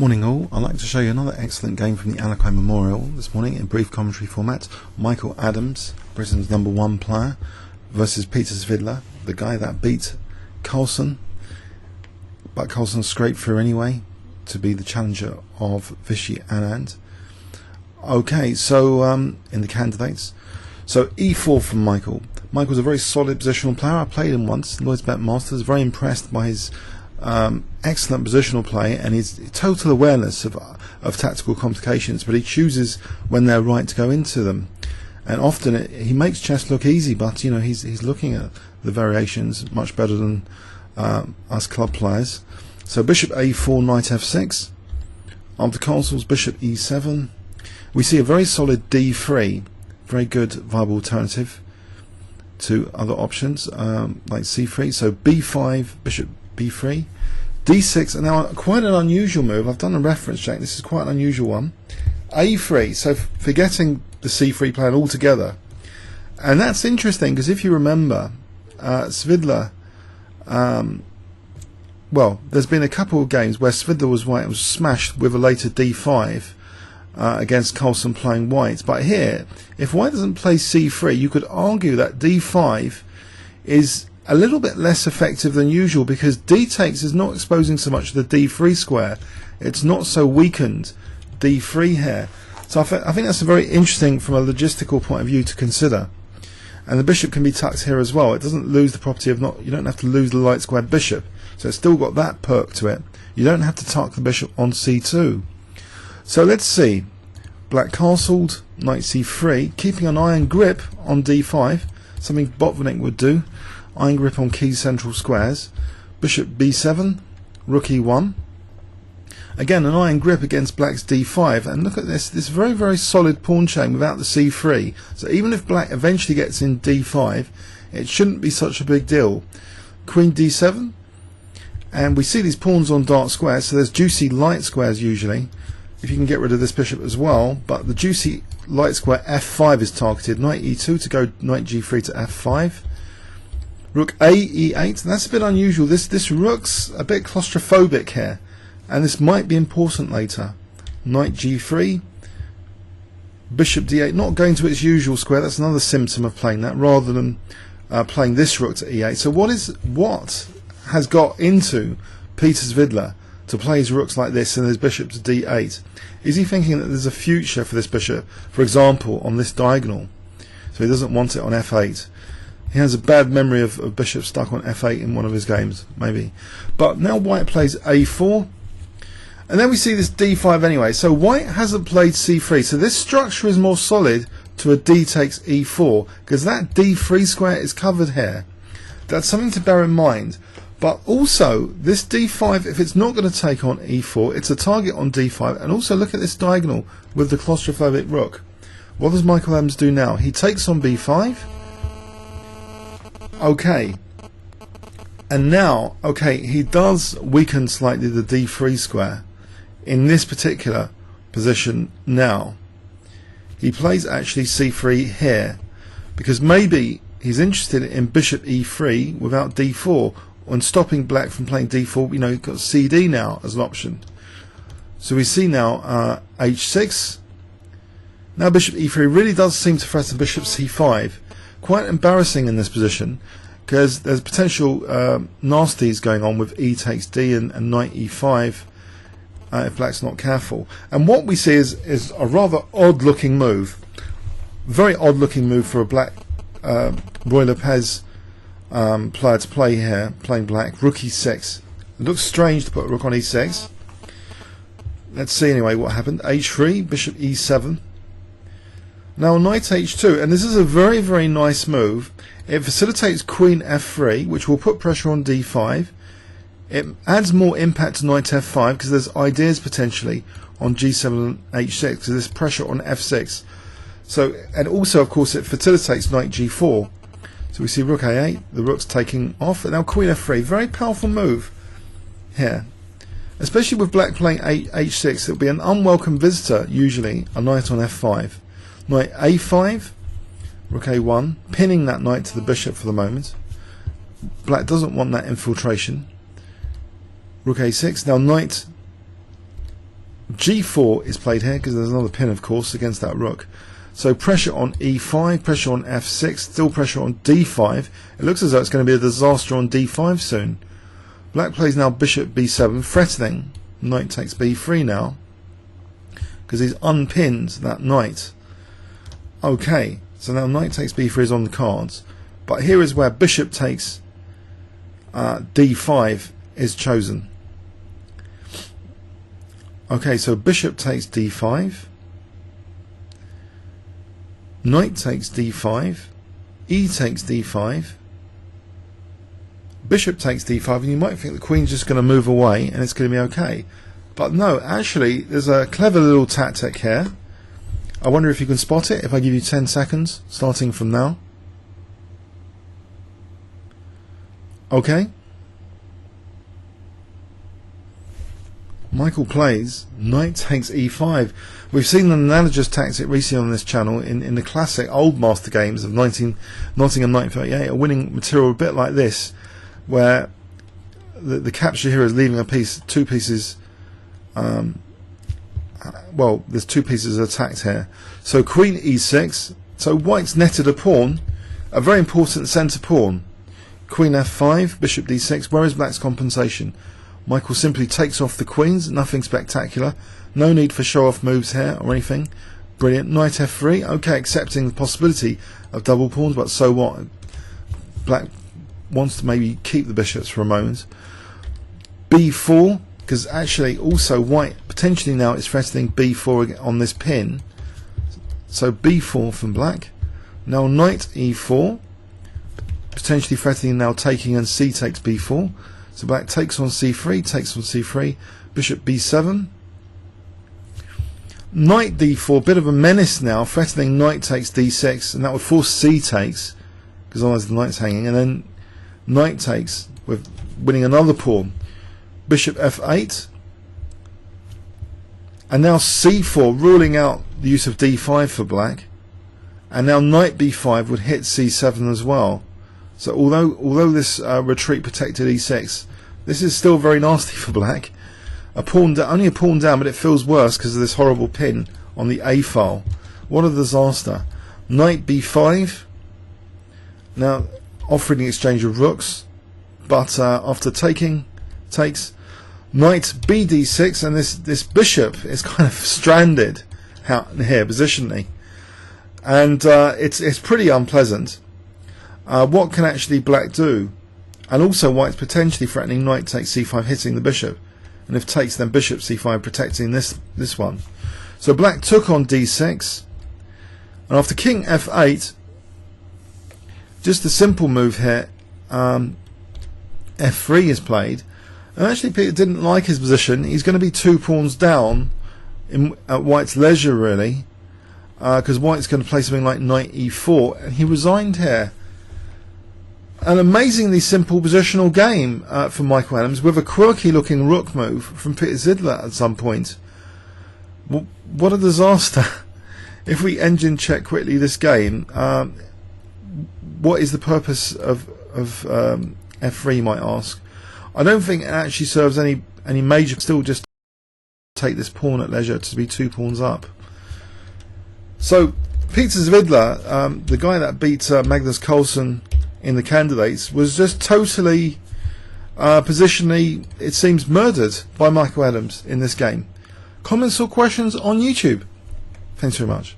Morning all, I'd like to show you another excellent game from the Alaco Memorial this morning in brief commentary format. Michael Adams, Britain's #1 player, versus Peter Svidler, the guy that beat Carlsen, but Carlsen scraped through anyway to be the challenger of Vishy Anand. Okay, so in the candidates, so E4 from Michael. Michael's a very solid positional player. I played him once, Lloyd's Bet Masters. Very impressed by his excellent positional play and his total awareness of tactical complications, but he chooses when they're right to go into them. And often he makes chess look easy, but you know he's looking at the variations much better than us club players. So bishop A4, knight F6. After castles, bishop E7. We see a very solid D3, very good viable alternative to other options like C3. So B5, bishop B3, D6, and now quite an unusual move. I've done a reference check. This is quite an unusual one. A3, so forgetting the C3 plan altogether. And that's interesting because if you remember, Svidler, well, there's been a couple of games where Svidler was white and was smashed with a later D5 against Carlsen playing white. But here, if white doesn't play C3, you could argue that D5 is a little bit less effective than usual because D takes is not exposing so much the D3 square. It's not so weakened D3 here. So I think that's a very interesting from a logistical point of view to consider. And the bishop can be tucked here as well. It doesn't lose the property of you don't have to lose the light squared bishop. So it's still got that perk to it. You don't have to tuck the bishop on C2. So let's see. Black castled, knight C3, keeping an iron grip on D5, something Botvinnik would do. Iron grip on key central squares. Bishop B7, rook E1. Again, an iron grip against black's D5, and look at this very, very solid pawn chain without the C3. So even if black eventually gets in D5, it shouldn't be such a big deal. Queen D7, and we see these pawns on dark squares, so there's juicy light squares usually, if you can get rid of this bishop as well, but the juicy light square F5 is targeted. Knight E2 to go knight G3 to F5. Rook A, E8, that's a bit unusual. This rook's a bit claustrophobic here, and this might be important later. Knight G3, bishop D8, not going to its usual square. That's another symptom of playing that rather than playing this rook to E8. So what has got into Peter Svidler to play his rooks like this and his bishop to D8? Is he thinking that there's a future for this bishop, for example, on this diagonal? So he doesn't want it on F8. He has a bad memory of bishop stuck on F8 in one of his games, maybe. But now white plays A4. And then we see this D5 anyway. So white hasn't played C3. So this structure is more solid to a D takes E4, because that D3 square is covered here. That's something to bear in mind. But also, this D5, if it's not going to take on E4, it's a target on D5. And also look at this diagonal with the claustrophobic rook. What does Michael Adams do now? He takes on B5. Okay. And now, okay, he does weaken slightly the D3 square in this particular position now. He plays actually C3 here because maybe he's interested in bishop E3 without D4 and stopping black from playing D4. You know, he's got CD now as an option. So we see now H6. Now bishop E3 really does seem to threaten bishop C5. Quite embarrassing in this position because there's potential nasties going on with E takes D and knight E5 if black's not careful. And what we see is a rather odd looking move, very odd looking move for a black Ruy Lopez player to play here, playing black. Rook E6. It looks strange to put a rook on E6. Let's see anyway what happened. H3, bishop E7. Now knight H2, and this is a very, very nice move. It facilitates queen F3, which will put pressure on D5. It adds more impact to knight F5 because there's ideas potentially on G7 and H6 because there's pressure on F6. So, and also of course it facilitates knight G4. So we see rook A8, the rook's taking off, and now queen F3. Very powerful move here, especially with black playing H6. It'll be an unwelcome visitor usually, a knight on F5. Knight A5, rook A1, pinning that knight to the bishop for the moment. Black doesn't want that infiltration. Rook A6, now knight G4 is played here because there's another pin, of course, against that rook. So pressure on E5, pressure on F6, still pressure on D5. It looks as though it's going to be a disaster on D5 soon. Black plays now bishop B7, threatening. Knight takes B3 now, because he's unpinned that knight. Okay, so now knight takes B3 is on the cards. But here is where bishop takes D5 is chosen. Okay, so bishop takes D5. Knight takes D5. E takes D5. Bishop takes D5, and you might think the queen's just going to move away and it's going to be okay. But no, actually, there's a clever little tactic here. I wonder if you can spot it if I give you 10 seconds, starting from now. Okay. Michael plays knight takes E5. We've seen an analogous tactic recently on this channel in the classic old master games of Nottingham 1938, a winning material a bit like this, where the capture here is leaving a piece, two pieces. Well, there's two pieces attacked here. So queen E6. So white's netted a pawn, a very important centre pawn. Queen F5, bishop D6. Where is black's compensation? Michael simply takes off the queens. Nothing spectacular. No need for show-off moves here or anything. Brilliant. Knight F3. Okay, accepting the possibility of double pawns, but so what? Black wants to maybe keep the bishops for a moment. B4, because actually also white potentially now is threatening B4 on this pin. So B4 from black. Now knight E4, potentially threatening now taking, and C takes B4. So black takes on C3, takes on C3, bishop B7. Knight D4, bit of a menace now, threatening knight takes D6, and that would force C takes, because otherwise the knight's hanging, and then knight takes, with winning another pawn. Bishop F8, and now C4, ruling out the use of D5 for black, and now knight B5 would hit C7 as well. So although this retreat protected E6, this is still very nasty for black. Only a pawn down, but it feels worse because of this horrible pin on the A file. What a disaster. Knight B5, now offering the exchange of rooks, but after takes knight BD6, and this bishop is kind of stranded out here positionally, and it's pretty unpleasant. What can actually black do? And also white's potentially threatening knight takes C5, hitting the bishop, and if takes, then bishop C5 protecting this one. So black took on D6, and after king F8, just a simple move here, F3 is played, and actually Peter didn't like his position. He's going to be 2 pawns down at white's leisure, really, because white's going to play something like knight E4, and he resigned here. An amazingly simple positional game for Michael Adams, with a quirky looking rook move from Peter Svidler at some point. What a disaster. If we engine check quickly this game, what is the purpose of F3, you might ask? I don't think it actually serves any major. Still just take this pawn at leisure to be 2 pawns up. So Peter Svidler, the guy that beat Magnus Carlsen in the candidates, was just totally positionally, it seems, murdered by Michael Adams in this game. Comments or questions on YouTube? Thanks very much.